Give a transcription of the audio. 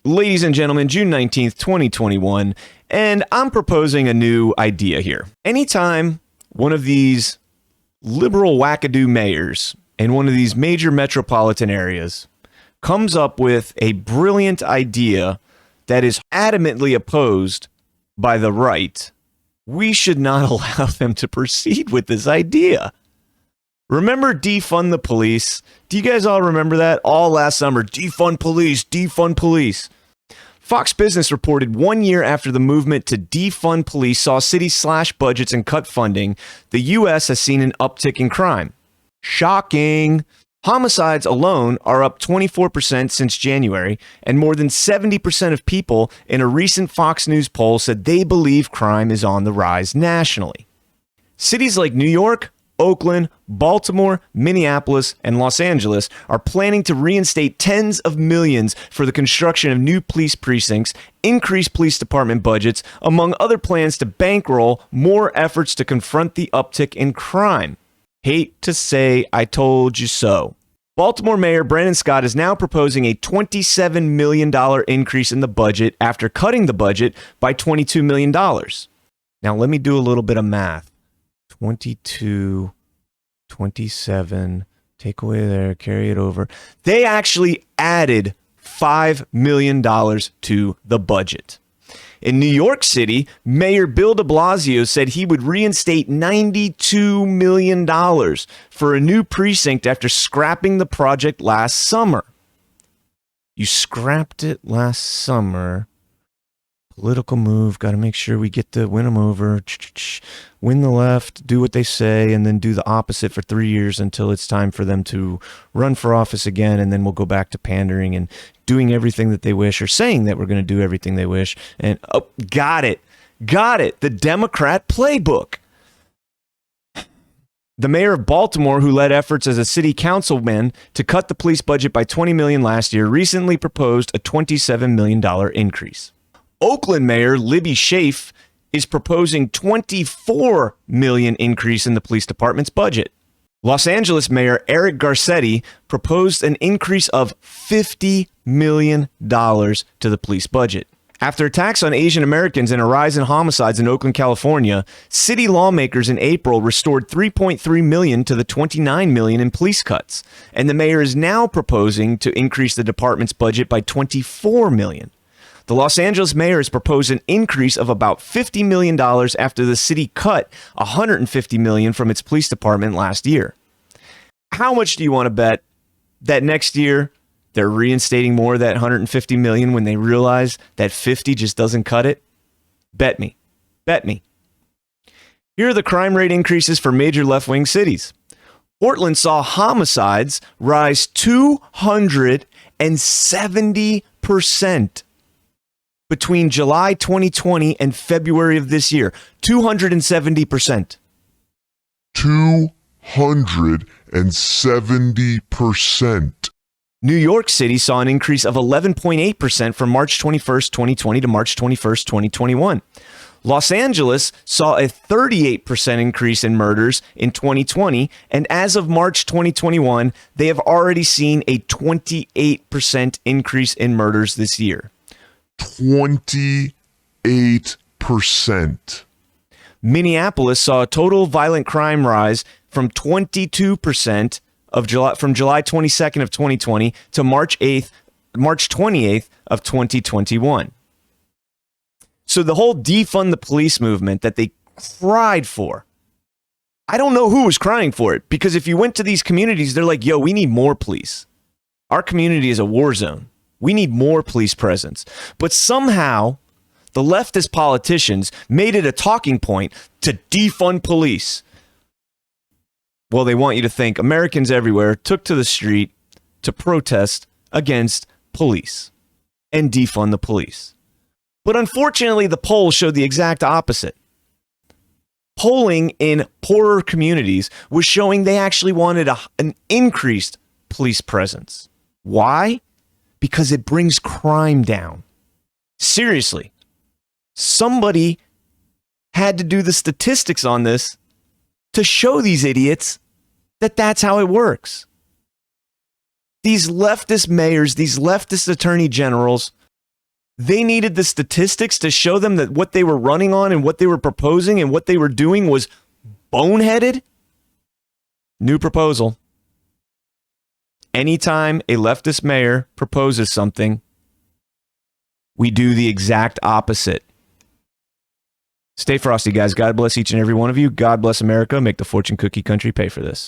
Ladies and gentlemen, June 19th, 2021, and I'm proposing a new idea here. Anytime one of these liberal wackadoo mayors in one of these major metropolitan areas comes up with a brilliant idea that is adamantly opposed by the right, we should not allow them to proceed with this idea. Remember defund the police? Do you guys all remember that? All last summer, defund police, defund police. Fox Business reported 1 year after the movement to defund police saw cities slash budgets and cut funding, the U.S. has seen an uptick in crime. Shocking. Homicides alone are up 24% since January, and more than 70% of people in a recent Fox News poll said they believe crime is on the rise nationally. Cities like New York, Oakland, Baltimore, Minneapolis, and Los Angeles are planning to reinstate tens of millions for the construction of new police precincts, increase police department budgets, among other plans to bankroll more efforts to confront the uptick in crime. Hate to say I told you so. Baltimore Mayor Brandon Scott is now proposing a $27 million increase in the budget after cutting the budget by $22 million. Now let me do a little bit of math. 22, 27, take away there, carry it over. They actually added $5 million to the budget. In New York City, Mayor Bill de Blasio said he would reinstate $92 million for a new precinct after scrapping the project last summer. You scrapped it last summer. Political move, got to make sure we get to win them over, win the left, do what they say, and then do the opposite for 3 years until it's time for them to run for office again, and then we'll go back to pandering and doing everything that they wish, or saying that we're going to do everything they wish. And oh, got it, the Democrat playbook. The mayor of Baltimore, who led efforts as a city councilman to cut the police budget by $20 million last year, recently proposed a $27 million increase. Oakland Mayor Libby Schaaf is proposing $24 million increase in the police department's budget. Los Angeles Mayor Eric Garcetti proposed an increase of $50 million to the police budget. After attacks on Asian Americans and a rise in homicides in Oakland, California, city lawmakers in April restored $3.3 million to the $29 million in police cuts, and the mayor is now proposing to increase the department's budget by $24 million. The Los Angeles mayor has proposed an increase of about $50 million after the city cut $150 million from its police department last year. How much do you want to bet that next year they're reinstating more of that $150 million when they realize that 50 just doesn't cut it? Bet me. Bet me. Here are the crime rate increases for major left-wing cities. Portland saw homicides rise 270% between July 2020 and February of this year. 270%. 270%. New York City saw an increase of 11.8% from March 21st, 2020 to March 21st, 2021. Los Angeles saw a 38% increase in murders in 2020, and as of March 2021, they have already seen a 28% increase in murders this year. 28%. Minneapolis saw a total violent crime rise from 22% from July 22nd of 2020 to March 28th of 2021. So the whole defund the police movement that they cried for, I don't know who was crying for it, because if you went to these communities, they're like, yo, we need more police. Our community is a war zone. We need more police presence. But somehow, the leftist politicians made it a talking point to defund police. Well, they want you to think Americans everywhere took to the street to protest against police and defund the police. But unfortunately, the polls showed the exact opposite. Polling in poorer communities was showing they actually wanted an increased police presence. Why? Because it brings crime down. Seriously, somebody had to do the statistics on this to show these idiots that that's how it works. These leftist mayors, these leftist attorney generals They needed the statistics to show them that what they were running on and what they were proposing and what they were doing was boneheaded. New proposal. Anytime a leftist mayor proposes something, we do the exact opposite. Stay frosty, guys. God bless each and every one of you. God bless America. Make the fortune cookie country pay for this.